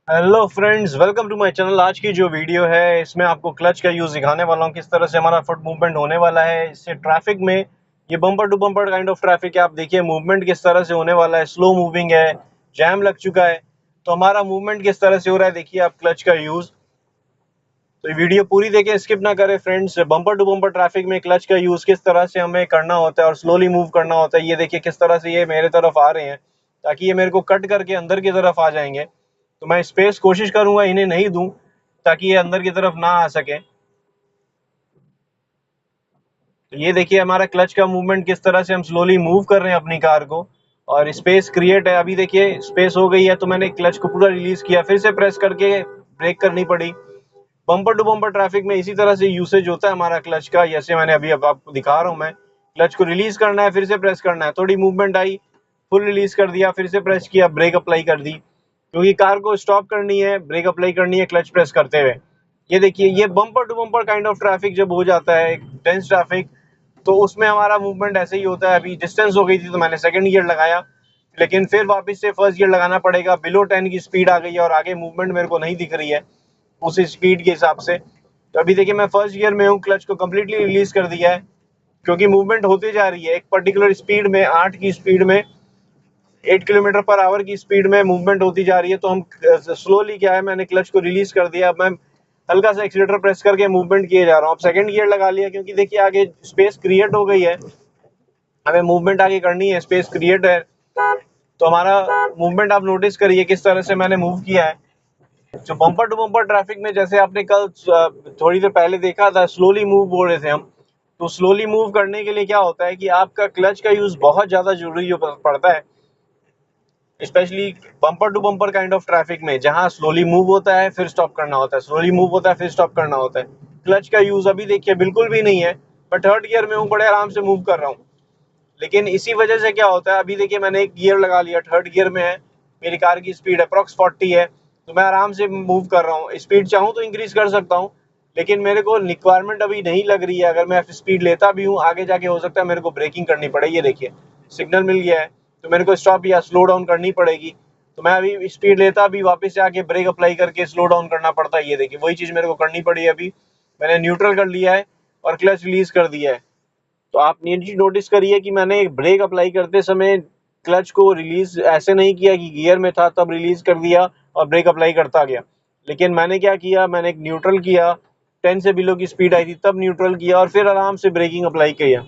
Hello friends, welcome to my channel. आज की जो वीडियो है इसमें आपको क्लच का यूज दिखाने वाला हूँ, किस तरह से हमारा फुट मूवमेंट होने वाला है। इससे ट्रैफिक में ये bumper to bumper kind of traffic है। आप देखिए मूवमेंट किस तरह से होने वाला है, स्लो मूविंग है, जैम लग चुका है, तो हमारा मूवमेंट किस तरह से हो रहा है देखिए आप क्लच का यूज। तो ये वीडियो पूरी देखें, स्किप ना करें friends. Bumper to bumper traffic में क्लच का यूज किस तरह से हमें करना होता है और स्लोली मूव करना होता है। ये देखिए किस तरह से ये मेरे तरफ आ रहे हैं, ताकि ये मेरे को कट करके अंदर की तरफ आ जाएंगे। तो मैं स्पेस कोशिश करूंगा इन्हें नहीं दूं, ताकि ये अंदर की तरफ ना आ सके। तो ये देखिए हमारा क्लच का मूवमेंट किस तरह से हम स्लोली मूव कर रहे हैं अपनी कार को, और स्पेस क्रिएट है। अभी देखिए स्पेस हो गई है, तो मैंने क्लच को पूरा रिलीज किया, फिर से प्रेस करके ब्रेक करनी पड़ी। बम्पर टू बम्पर ट्रैफिक में इसी तरह से यूसेज होता है हमारा क्लच का। जैसे मैंने अभी अब आपको दिखा रहा हूँ, मैं क्लच को रिलीज करना है, फिर से प्रेस करना है, थोड़ी मूवमेंट आई, फुल रिलीज कर दिया, फिर से प्रेस किया, ब्रेक अप्लाई कर दी, क्योंकि कार को स्टॉप करनी है, ब्रेक अप्लाई करनी है क्लच प्रेस करते हुए। ये देखिए ये bumper to bumper kind of traffic जब हो जाता है, डेंस ट्रैफिक, तो उसमें हमारा मूवमेंट ऐसे ही होता है। अभी डिस्टेंस हो गई थी तो मैंने सेकंड गियर लगाया, लेकिन फिर वापस से फर्स्ट गियर लगाना पड़ेगा। बिलो 10 की स्पीड आ गई है और आगे मूवमेंट मेरे को नहीं दिख रही है उस स्पीड के हिसाब से। तो अभी देखिए मैं फर्स्ट गियर में हूँ, क्लच को कम्प्लीटली रिलीज कर दिया है, क्योंकि मूवमेंट होती जा रही है एक पर्टिकुलर स्पीड में, 8 की स्पीड में, 8 किलोमीटर पर आवर की स्पीड में मूवमेंट होती जा रही है। तो हम स्लोली क्या है, मैंने क्लच को रिलीज कर दिया। अब मैं हल्का सा एक्सीलेटर प्रेस करके मूवमेंट किए जा रहा हूँ। अब सेकंड गियर लगा लिया, क्योंकि देखिए आगे स्पेस क्रिएट हो गई है, हमें मूवमेंट आगे करनी है, स्पेस क्रिएट है। तो हमारा मूवमेंट आप नोटिस करिए किस तरह से मैंने मूव किया है। जो बम्पर टू बम्पर ट्रैफिक में, जैसे आपने कल थोड़ी देर पहले देखा था, स्लोली मूव बोल रहे थे हम, तो स्लोली मूव करने के लिए क्या होता है कि आपका क्लच का यूज बहुत ज्यादा जरूरी पड़ता है, specially bumper to bumper kind of traffic में, जहां स्लोली मूव होता है फिर स्टॉप करना होता है, स्लोली मूव होता है फिर स्टॉप करना होता है। क्लच का यूज अभी देखिए बिल्कुल भी नहीं है। मैं थर्ड गियर में हूँ, बड़े आराम से मूव कर रहा हूँ, लेकिन इसी वजह से क्या होता है, अभी देखिए मैंने एक गियर लगा लिया, थर्ड गियर में है, मेरी कार की स्पीड अप्रॉक्स 40 है, तो मैं आराम से मूव कर रहा हूँ। स्पीड चाहूँ तो इंक्रीज कर सकता हूँ, लेकिन मेरे को रिक्वायरमेंट अभी नहीं लग रही है। अगर मैं स्पीड लेता भी हूँ, आगे जाके हो सकता है मेरे को ब्रेकिंग करनी पड़े। ये देखिए सिग्नल मिल गया है, तो मेरे को स्टॉप या स्लो डाउन करनी पड़ेगी। तो मैं अभी स्पीड लेता भी, वापस से आके ब्रेक अप्लाई करके स्लो डाउन करना पड़ता है। ये देखिए वही चीज़ मेरे को करनी पड़ी है। अभी मैंने न्यूट्रल कर लिया है और क्लच रिलीज कर दिया है। तो आप ये चीज नोटिस करिए कि मैंने ब्रेक अप्लाई करते समय क्लच को रिलीज ऐसे नहीं किया कि गियर में था तब रिलीज कर दिया और ब्रेक अप्लाई करता गया, लेकिन मैंने क्या किया, मैंने एक न्यूट्रल किया, 10 से बिलो की स्पीड आई थी तब न्यूट्रल किया और फिर आराम से ब्रेकिंग अप्लाई किया।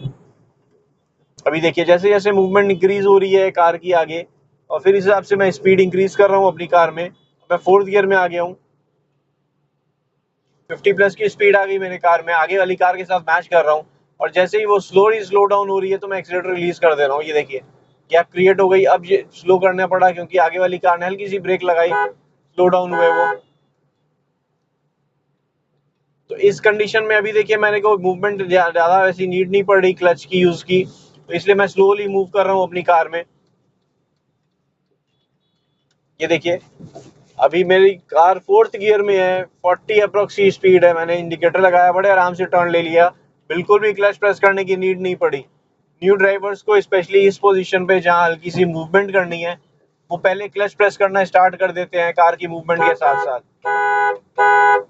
अभी देखिए जैसे जैसे मूवमेंट इंक्रीज हो रही है कार की आगे, और फिर इस हिसाब से मैं स्पीड इंक्रीज कर रहा हूँ अपनी कार में। मैं फोर्थ गियर में आ गया हूँ, 50 प्लस की स्पीड आ गई मेरे कार में, आगे वाली कार के साथ मैच कर रहा हूँ। और जैसे ही वो स्लो डाउन हो रही है तो मैं एक्सीलेटर रिलीज कर दे रहा हूँ। ये देखिए गैप क्रिएट हो गई। अब ये स्लो करना पड़ा, क्योंकि आगे वाली कार ने हल्की सी ब्रेक लगाई, स्लो डाउन हुए वो। तो इस कंडीशन में अभी देखिए मैंने को मूवमेंट ज्यादा वैसी नीड नहीं पड़ रही क्लच की यूज की, तो इसलिए मैं स्लोली मूव कर रहा हूँ अपनी कार में। ये देखिए अभी मेरी कार फोर्थ गियर में है, 40 अप्रोक्स की स्पीड है, मैंने इंडिकेटर लगाया, बड़े आराम से टर्न ले लिया, बिल्कुल भी क्लच प्रेस करने की नीड नहीं पड़ी। न्यू ड्राइवर्स को स्पेशली इस पोजीशन पे जहां हल्की सी मूवमेंट करनी है, वो पहले क्लच प्रेस करना स्टार्ट कर देते हैं कार की मूवमेंट के साथ साथ।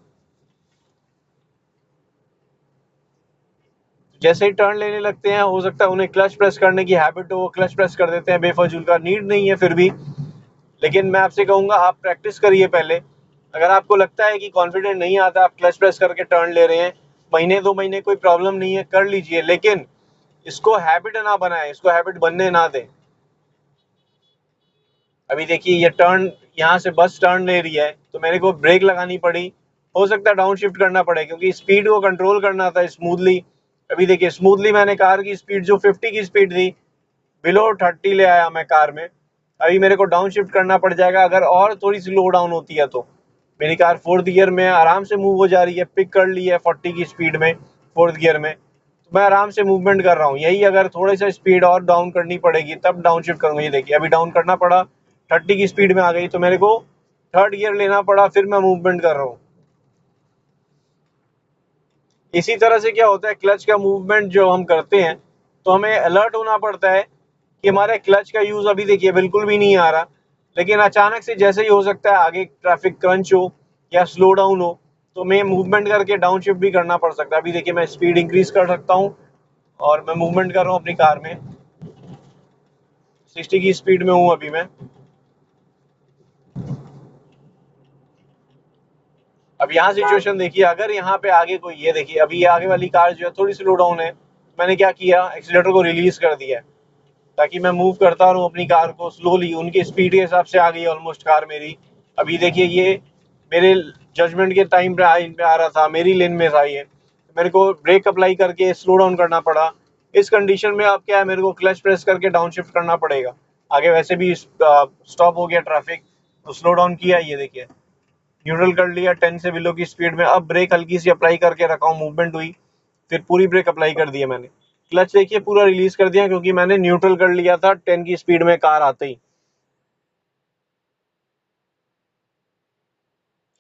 जैसे ही टर्न लेने लगते हैं, हो सकता है उन्हें क्लच प्रेस करने की हैबिट हो, वो क्लच प्रेस कर देते हैं बेफजूल का, नीड नहीं है फिर भी। लेकिन मैं आपसे कहूंगा आप प्रैक्टिस करिए पहले। अगर आपको लगता है कि कॉन्फिडेंट नहीं आता, आप क्लच प्रेस करके टर्न ले रहे हैं, महीने 2 महीने कोई प्रॉब्लम नहीं है, कर लीजिए, लेकिन इसको हैबिट ना बनाएं, इसको हैबिट बनने ना दें। अभी देखिए ये टर्न, यहाँ से बस टर्न ले रही है तो मेरे को ब्रेक लगानी पड़ी, हो सकता है डाउन शिफ्ट करना पड़े, क्योंकि स्पीड को कंट्रोल करना था स्मूथली। अभी देखिए स्मूथली मैंने कार की स्पीड जो 50 की स्पीड थी, बिलो 30 ले आया मैं कार में। अभी मेरे को डाउन शिफ्ट करना पड़ जाएगा अगर और थोड़ी सी लो डाउन होती है तो। मेरी कार फोर्थ गियर में आराम से मूव हो जा रही है, पिक कर ली है 40 की स्पीड में फोर्थ गियर में, तो मैं आराम से मूवमेंट कर रहा हूँ। यही अगर थोड़ी सा स्पीड और डाउन करनी पड़ेगी तब डाउन शिफ्ट करूंगा। ये देखिए अभी डाउन करना पड़ा, 30 की स्पीड में आ गई, तो मेरे को थर्ड गियर लेना पड़ा, फिर मैं मूवमेंट कर रहा हूँ। इसी तरह से क्या होता है, क्लच का मूवमेंट जो हम करते हैं तो हमें अलर्ट होना पड़ता है कि हमारे क्लच का यूज अभी देखिए बिल्कुल भी नहीं आ रहा, लेकिन अचानक से जैसे ही हो सकता है आगे ट्रैफिक क्रंच हो या स्लो डाउन हो, तो मैं मूवमेंट करके डाउन शिफ्ट भी करना पड़ सकता है। अभी देखिए मैं स्पीड इंक्रीज कर सकता हूँ और मैं मूवमेंट कर रहा हूँ अपनी कार में, 60 की स्पीड में हूँ अभी मैं। अब यहाँ सिचुएशन देखिए, अगर यहाँ पे आगे कोई, ये देखिए अभी ये आगे वाली कार जो है थोड़ी स्लो डाउन है, मैंने क्या किया, एक्सीलेटर को रिलीज कर दिया ताकि मैं मूव करता रहूं अपनी कार को स्लोली, उनकी स्पीड के हिसाब से आ गई ऑलमोस्ट कार मेरी। अभी देखिए ये मेरे जजमेंट के टाइम पे आ रहा था, मेरी लेन में था ये, मेरे को ब्रेक अप्लाई करके स्लो डाउन करना पड़ा। इस कंडीशन में अब क्या है, मेरे को क्लच प्रेस करके डाउन शिफ्ट करना पड़ेगा। आगे वैसे भी स्टॉप हो गया ट्रैफिक, तो स्लो डाउन किया, ये देखिए न्यूट्रल कर लिया 10 से बिलो की स्पीड में। अब ब्रेक हल्की सी अप्लाई करके रखा हूँ, मूवमेंट हुई, फिर पूरी ब्रेक अप्लाई कर दिया मैंने। क्लच देखिए पूरा रिलीज कर दिया क्योंकि मैंने न्यूट्रल कर लिया था 10 की स्पीड में कार आते ही।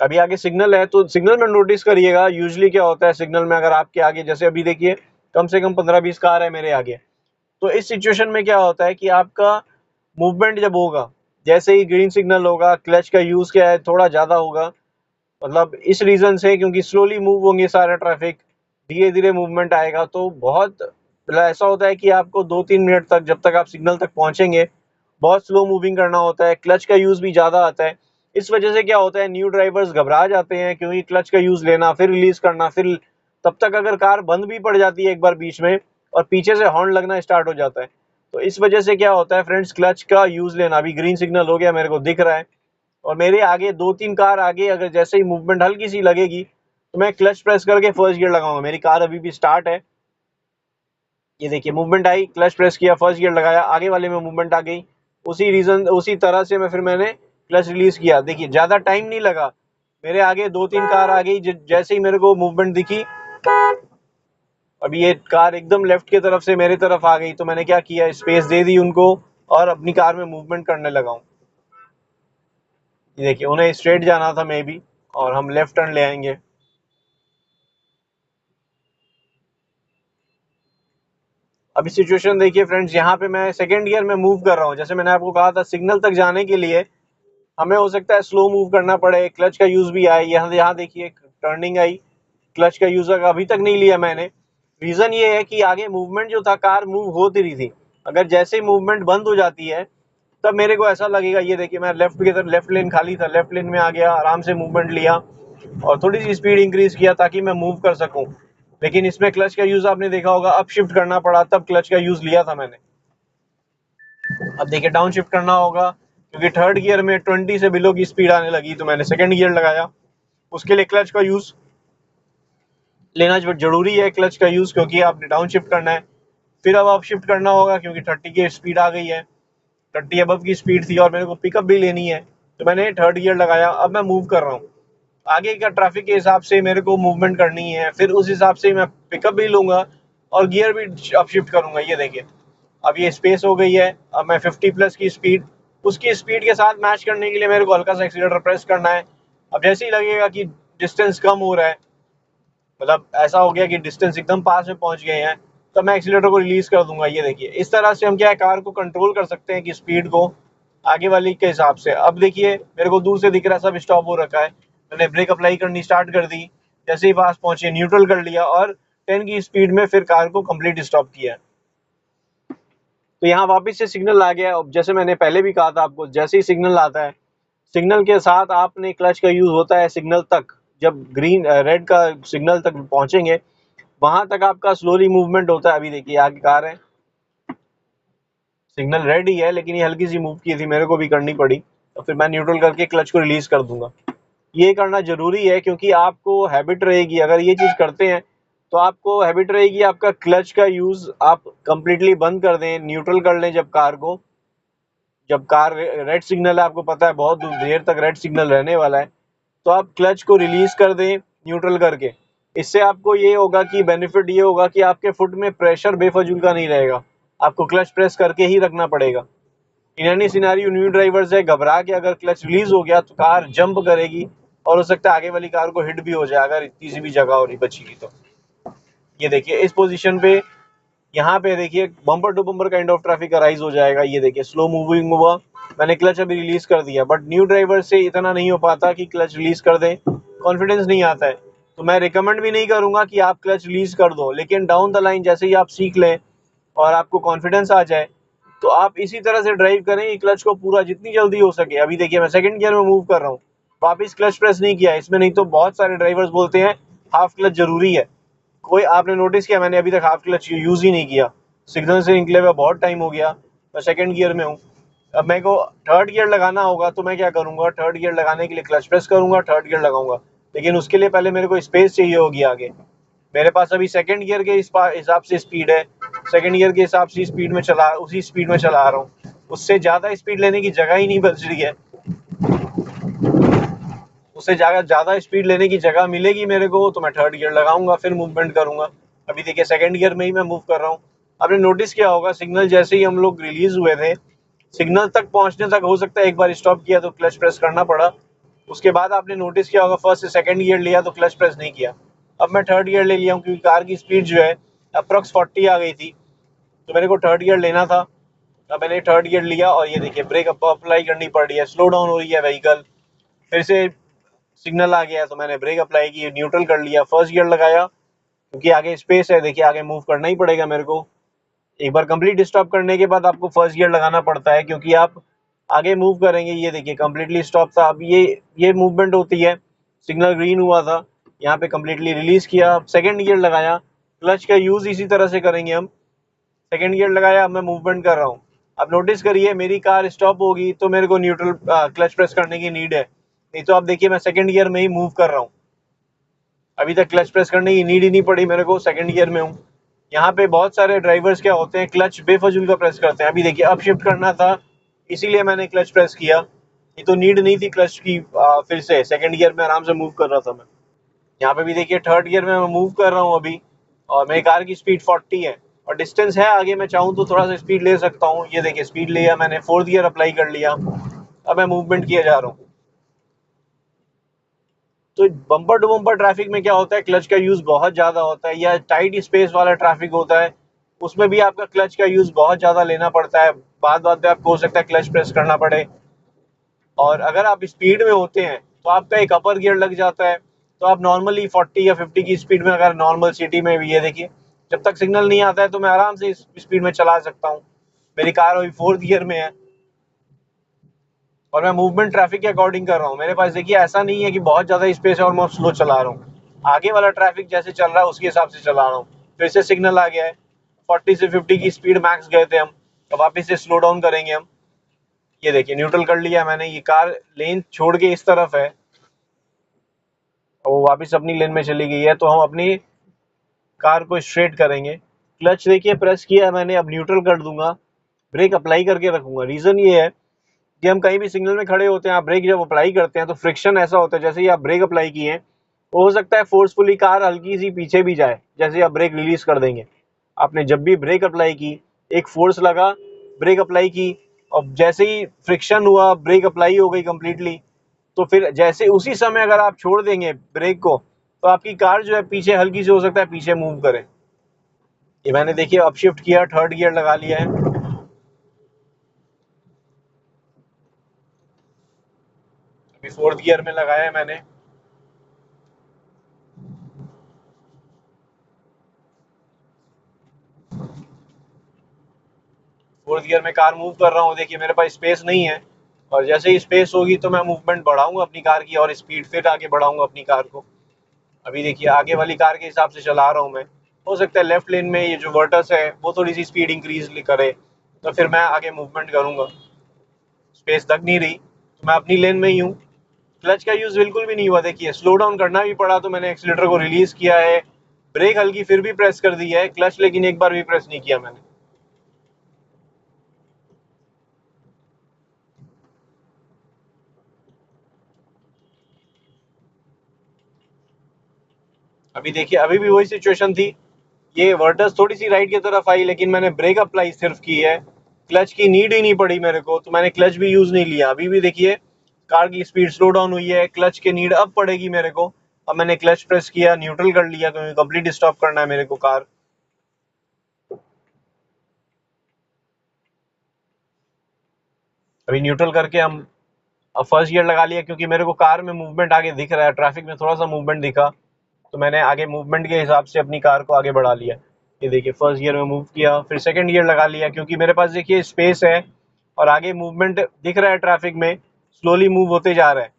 अभी आगे सिग्नल है, तो सिग्नल में नोटिस करिएगा यूजुअली क्या होता है सिग्नल में, अगर आपके आगे जैसे अभी देखिए कम से कम 15-20 कार है मेरे आगे, तो इस सिचुएशन में क्या होता है कि आपका मूवमेंट जब होगा, जैसे ही ग्रीन सिग्नल होगा, क्लच का यूज क्या है थोड़ा ज्यादा होगा, मतलब इस रीजन से क्योंकि स्लोली मूव होंगे सारा ट्रैफिक, धीरे धीरे मूवमेंट आएगा, तो बहुत मतलब ऐसा होता है कि आपको 2-3 मिनट तक, जब तक आप सिग्नल तक पहुंचेंगे, बहुत स्लो मूविंग करना होता है, क्लच का यूज भी ज्यादा आता है। इस वजह से क्या होता है, न्यू ड्राइवर्स घबरा जाते हैं क्योंकि क्लच का यूज लेना, फिर रिलीज करना, फिर तब तक अगर कार बंद भी पड़ जाती है एक बार बीच में और पीछे से हॉर्न लगना स्टार्ट हो जाता है, तो इस वजह से क्या होता है फ्रेंड्स, क्लच का यूज लेना। अभी ग्रीन सिग्नल हो गया, मेरे को दिख रहा है, और मेरे आगे 2-3 कार आगे अगर जैसे ही मूवमेंट हल्की सी लगेगी, तो मैं क्लच प्रेस करके फर्स्ट गियर लगाऊंगा। मेरी कार अभी भी स्टार्ट है, ये देखिए मूवमेंट आई, क्लच प्रेस किया, फर्स्ट गियर लगाया, आगे वाले में मूवमेंट आ गई। उसी तरह से मैंने क्लच रिलीज किया। देखिए ज्यादा टाइम नहीं लगा, मेरे आगे 2-3 कार आ गई, जैसे ही मेरे को मूवमेंट दिखी, अभी ये कार एकदम लेफ्ट की तरफ से मेरी तरफ आ गई, तो मैंने क्या किया, स्पेस दे दी उनको और अपनी कार में मूवमेंट करने लगा हूँ। ये देखिए उन्हें स्ट्रेट जाना था मे बी, और हम लेफ्ट टर्न ले आएंगे। अभी सिचुएशन देखिए फ्रेंड्स, यहाँ पे मैं सेकंड गियर में मूव कर रहा हूँ। जैसे मैंने आपको कहा था सिग्नल तक जाने के लिए हमें हो सकता है स्लो मूव करना पड़े, क्लच का यूज भी आए। यहाँ देखिए टर्निंग आई, क्लच का यूज अभी तक नहीं लिया मैंने। रीजन ये है कि आगे मूवमेंट जो था, कार मूव होती रही थी, अगर जैसे ही मूवमेंट बंद हो जाती है तब मेरे को ऐसा लगेगा। ये देखिए मैं लेफ्ट की तरफ, लेफ्ट लेन खाली था, लेफ्ट लेन में आ गया, आराम से मूवमेंट लिया और थोड़ी सी स्पीड इंक्रीज किया ताकि मैं मूव कर सकूं। लेकिन इसमें क्लच का यूज आपने देखा होगा, अप शिफ्ट करना पड़ा, तब क्लच का यूज लिया था मैंने। अब देखिए डाउन शिफ्ट करना होगा क्योंकि थर्ड गियर में 20 से बिलो की स्पीड आने लगी, तो मैंने सेकंड गियर लगाया। उसके लिए क्लच का यूज लेना जरूरी है, क्लच का यूज, क्योंकि आपने डाउन शिफ्ट करना है। फिर अब अप शिफ्ट करना होगा क्योंकि 30 की स्पीड आ गई है, 30 अबव की स्पीड थी और मेरे को पिकअप भी लेनी है, तो मैंने थर्ड गियर लगाया। अब मैं मूव कर रहा हूँ, आगे का ट्रैफिक के हिसाब से मेरे को मूवमेंट करनी है, फिर उस हिसाब से मैं पिकअप भी लूंगा और गियर भी अप शिफ्ट करूंगा। ये देखिए अब ये स्पेस हो गई है, अब मैं 50 प्लस की स्पीड, उसकी स्पीड के साथ मैच करने के लिए मेरे को हल्का सा एक्सीलरेटर प्रेस करना है। अब जैसे ही लगेगा कि डिस्टेंस कम हो रहा है, मतलब ऐसा हो गया कि डिस्टेंस एकदम पास में पहुंच गए हैं, तब मैं एक्सीलरेटर को रिलीज कर दूंगा। ये देखिए इस तरह से हम क्या है, कार को कंट्रोल कर सकते हैं कि स्पीड को आगे वाली के हिसाब से। अब देखिए मेरे को दूर से दिख रहा है सब स्टॉप हो रखा है, मैंने ब्रेक अप्लाई करनी स्टार्ट कर दी, जैसे ही पास पहुंचे न्यूट्रल कर लिया और 10 की स्पीड में फिर कार को कंप्लीट स्टॉप किया। तो यहाँ वापस से सिग्नल आ गया। अब जैसे मैंने पहले भी कहा था आपको, जैसे ही सिग्नल आता है, सिग्नल के साथ आपने क्लच का यूज होता है सिग्नल तक, जब ग्रीन रेड का सिग्नल तक पहुंचेंगे वहां तक आपका स्लोली मूवमेंट होता है। अभी देखिए आगे कार है, सिग्नल रेड ही है लेकिन ये हल्की सी मूव की थी, मेरे को भी करनी पड़ी, तो फिर मैं न्यूट्रल करके क्लच को रिलीज कर दूंगा। ये करना जरूरी है क्योंकि आपको हैबिट रहेगी, अगर ये चीज करते हैं तो आपको हैबिट रहेगी, आपका क्लच का यूज आप कंप्लीटली बंद कर दें, न्यूट्रल कर लें जब कार को, जब कार रेड सिग्नल है, आपको पता है बहुत देर तक रेड सिग्नल रहने वाला है, तो आप क्लच को रिलीज कर दें न्यूट्रल करके। इससे आपको ये होगा कि बेनिफिट ये होगा कि आपके फुट में प्रेशर बेफजूल का नहीं रहेगा, आपको क्लच प्रेस करके ही रखना पड़ेगा। In any scenario new drivers है, घबरा के अगर क्लच रिलीज हो गया तो कार जंप करेगी और हो सकता है आगे वाली कार को हिट भी हो जाए अगर इतनी सी भी जगह हो रही बची हुई तो। ये देखिए इस पोजीशन पे, यहाँ पे देखिए bumper to bumper kind of traffic arise हो जाएगा। ये देखिए स्लो मूविंग हुआ, मैंने क्लच अभी रिलीज कर दिया, बट न्यू ड्राइवर से इतना नहीं हो पाता कि क्लच रिलीज कर दें, कॉन्फिडेंस नहीं आता है। तो मैं रिकमेंड भी नहीं करूंगा कि आप क्लच रिलीज कर दो, लेकिन डाउन द लाइन जैसे ही आप सीख लें और आपको कॉन्फिडेंस आ जाए तो आप इसी तरह से ड्राइव करें कि क्लच को पूरा जितनी जल्दी हो सके। अभी देखिए मैं सेकंड गियर में मूव कर रहा हूँ, वापिस क्लच प्रेस नहीं किया इसमें, नहीं तो बहुत सारे ड्राइवर्स बोलते हैं हाफ क्लच जरूरी है। कोई आपने नोटिस किया, मैंने अभी तक हाफ क्लच यूज ही नहीं किया। सिग्नल से निकले हुए बहुत टाइम हो गया, मैं सेकंड गियर में हूँ। अब मेरे को थर्ड गियर लगाना होगा तो मैं क्या करूंगा, थर्ड गियर लगाने के लिए क्लच प्रेस करूंगा, थर्ड गियर लगाऊंगा, लेकिन उसके लिए पहले मेरे को स्पेस चाहिए होगी आगे। मेरे पास अभी सेकंड गियर के हिसाब से स्पीड है, सेकंड गियर के हिसाब से स्पीड में चला, उसी स्पीड में चला रहा हूँ। उससे ज्यादा स्पीड लेने की जगह ही नहीं बच रही है। उससे ज्यादा ज्यादा स्पीड लेने की जगह मिलेगी मेरे को तो मैं थर्ड गियर लगाऊंगा, फिर मूवमेंट करूंगा। अभी देखिए सेकंड गियर में ही मैं मूव कर रहा हूँ। आपने नोटिस किया होगा, सिग्नल जैसे ही हम लोग रिलीज हुए थे, सिग्नल तक पहुंचने तक हो सकता है एक बार स्टॉप किया तो क्लच प्रेस करना पड़ा। उसके बाद आपने नोटिस किया होगा फर्स्ट से सेकंड गियर लिया तो क्लच प्रेस नहीं किया। अब मैं थर्ड गियर ले लिया हूँ क्योंकि कार की स्पीड जो है अप्रोक्स 40 आ गई थी, तो मेरे को थर्ड गियर लेना था। अब मैंने थर्ड गियर लिया और ये देखिए ब्रेक अप्लाई करनी पड़ रही है, स्लो डाउन हो रही है व्हीकल। फिर से सिग्नल आ गया तो मैंने ब्रेक अप्लाई की, न्यूट्रल कर लिया, फर्स्ट गियर लगाया क्योंकि आगे स्पेस है। देखिए आगे मूव करना ही पड़ेगा मेरे को। एक बार कंप्लीट स्टॉप करने के बाद आपको फर्स्ट गियर लगाना पड़ता है क्योंकि आप आगे मूव करेंगे। ये देखिए कंप्लीटली स्टॉप था। अब ये मूवमेंट होती है, सिग्नल ग्रीन हुआ था, यहाँ पे कंप्लीटली रिलीज किया, सेकंड गियर लगाया। क्लच का यूज इसी तरह से करेंगे हम। सेकंड गियर लगाया, अब मैं मूवमेंट कर रहा हूँ। अब नोटिस करिए मेरी कार स्टॉप होगी तो मेरे को न्यूट्रल क्लच प्रेस करने की नीड है, नहीं तो आप देखिए मैं सेकंड गियर में ही मूव कर रहा हूँ। अभी तक क्लच प्रेस करने की नीड ही नहीं पड़ी मेरे को, सेकंड गियर में हूँ। यहाँ पे बहुत सारे ड्राइवर्स क्या होते हैं, क्लच बेफजूल का प्रेस करते हैं। अभी देखिए अप शिफ्ट करना था इसीलिए मैंने क्लच प्रेस किया, ये तो नीड नहीं थी क्लच की। फिर से सेकंड गियर में आराम से मूव कर रहा था मैं। यहाँ पे भी देखिए थर्ड गियर में मैं मूव कर रहा हूँ अभी, और मेरी कार की स्पीड 40 है और डिस्टेंस है आगे, मैं चाहूँ तो थोड़ा सा स्पीड ले सकता हूँ। ये देखिए स्पीड लिया मैंने, फोर्थ गियर अप्लाई कर लिया, अब मैं मूवमेंट किया जा रहा हूँ। तो बम्पर टू बम्पर ट्रैफिक में क्या होता है, क्लच का यूज बहुत ज्यादा होता है, या टाइट स्पेस वाला ट्रैफिक होता है उसमें भी आपका क्लच का यूज बहुत ज्यादा लेना पड़ता है। बात बात पे आपको हो सकता है क्लच प्रेस करना पड़े। और अगर आप स्पीड में होते हैं तो आपका एक अपर गियर लग जाता है, तो आप नॉर्मली 40 या 50 की स्पीड में, अगर नॉर्मल सिटी में भी, ये देखिए जब तक सिग्नल नहीं आता है तो मैं आराम से इस स्पीड में चला सकता हूँ। मेरी कार अभी फोर्थ गियर में है और मैं मूवमेंट ट्रैफिक के अकॉर्डिंग कर रहा हूँ। मेरे पास देखिए ऐसा नहीं है कि बहुत ज्यादा स्पेस है और मैं स्लो चला रहा हूँ, आगे वाला ट्रैफिक जैसे चल रहा है उसके हिसाब से चला रहा हूँ। फिर से सिग्नल आ गया है, 40 से 50 की स्पीड मैक्स गए थे हम, तो वापिस से स्लो डाउन करेंगे हम। ये देखिए न्यूट्रल कर लिया मैंने, ये कार लेन छोड़ के इस तरफ है और वो वापिस अपनी लेन में चली गई है, तो हम अपनी कार को स्ट्रेट करेंगे। क्लच देखिए प्रेस किया मैंने, अब न्यूट्रल कर दूंगा, ब्रेक अप्लाई करके रखूंगा। रीजन ये है कि हम कहीं भी सिग्नल में खड़े होते हैं, आप ब्रेक जब अप्लाई करते हैं तो फ्रिक्शन ऐसा होता है, जैसे ही आप ब्रेक अप्लाई किए हैं हो सकता है फोर्सफुली कार हल्की सी पीछे भी जाए। जैसे ही आप ब्रेक रिलीज कर देंगे, आपने जब भी ब्रेक अप्लाई की, एक फोर्स लगा, ब्रेक अप्लाई की, और जैसे ही फ्रिक्शन हुआ ब्रेक अप्लाई हो गई कंप्लीटली, तो फिर जैसे उसी समय अगर आप छोड़ देंगे ब्रेक को तो आपकी कार जो है पीछे हल्की से हो सकता है पीछे मूव करे। ये मैंने देखिए अपशिफ्ट किया, थर्ड गियर लगा लिया है। अभी फोर्थ गियर में लगाया है मैंने। फोर्थ गियर में कार मूव कर रहा हूँ, देखिए मेरे पास स्पेस नहीं है, और जैसे ही स्पेस होगी तो मैं मूवमेंट बढ़ाऊंगा अपनी कार की और स्पीड फिर आगे बढ़ाऊंगा अपनी कार को। अभी देखिए आगे वाली कार के हिसाब से चला रहा हूँ मैं। हो सकता है लेफ्ट लेन में ये जो वर्टस है वो थोड़ी सी स्पीड इंक्रीज करे, तो फिर मैं आगे मूवमेंट करूंगा। स्पेस लग नहीं रही तो मैं अपनी लेन में ही हूँ। क्लच का यूज बिल्कुल भी नहीं हुआ, देखिए स्लो डाउन करना भी पड़ा तो मैंने एक्सीलेटर को रिलीज किया है, ब्रेक हल्की फिर भी प्रेस कर दी है, क्लच लेकिन एक बार भी प्रेस नहीं किया मैंने। अभी देखिए अभी भी वही सिचुएशन थी, ये वर्टस थोड़ी सी राइट की तरफ आई लेकिन मैंने ब्रेक अप्लाई सिर्फ की है, क्लच की नीड ही नहीं पड़ी मेरे को, तो मैंने क्लच भी यूज नहीं लिया। अभी भी देखिए कार की स्पीड स्लो डाउन हुई है, क्लच की नीड अब पड़ेगी मेरे को। अब मैंने क्लच प्रेस किया, न्यूट्रल कर लिया क्योंकि कंप्लीट स्टॉप करना है मेरे को कार। अभी न्यूट्रल करके हम फर्स्ट गियर लगा लिया, क्योंकि मेरे को कार में मूवमेंट आगे दिख रहा है, ट्रैफिक में थोड़ा सा मूवमेंट दिखा, तो मैंने आगे मूवमेंट के हिसाब से अपनी कार को आगे बढ़ा लिया। ये देखिए फर्स्ट गियर में मूव किया, फिर सेकंड गियर लगा लिया, क्योंकि मेरे पास देखिए स्पेस है और आगे मूवमेंट दिख रहा है, ट्रैफिक में स्लोली मूव होते जा रहा है।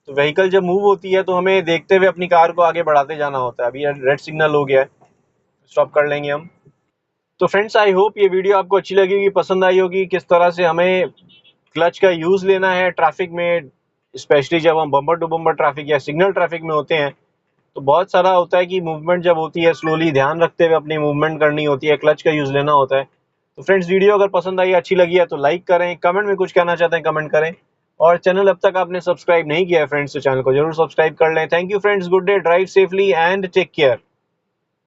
तो व्हीकल जब मूव होती है तो हमें देखते हुए अपनी कार को आगे बढ़ाते जाना होता है। अभी रेड सिग्नल हो गया है, स्टॉप कर लेंगे हम। तो फ्रेंड्स, आई होप ये वीडियो आपको अच्छी लगी होगी, पसंद आई होगी, किस तरह से हमें क्लच का यूज़ लेना है ट्रैफिक में, स्पेशली जब हम बम्पर टू बम्पर ट्रैफिक या सिग्नल ट्रैफिक में होते हैं। तो बहुत सारा होता है कि मूवमेंट जब होती है स्लोली ध्यान रखते हुए अपनी मूवमेंट करनी होती है, क्लच का यूज़ लेना होता है। तो फ्रेंड्स, वीडियो अगर पसंद आई, अच्छी लगी है तो लाइक करें, कमेंट में कुछ कहना चाहते हैं कमेंट करें, और चैनल अब तक आपने सब्सक्राइब नहीं किया है फ्रेंड्स तो चैनल को जरूर सब्सक्राइब कर लें। Thank you friends, good day, drive safely and take care.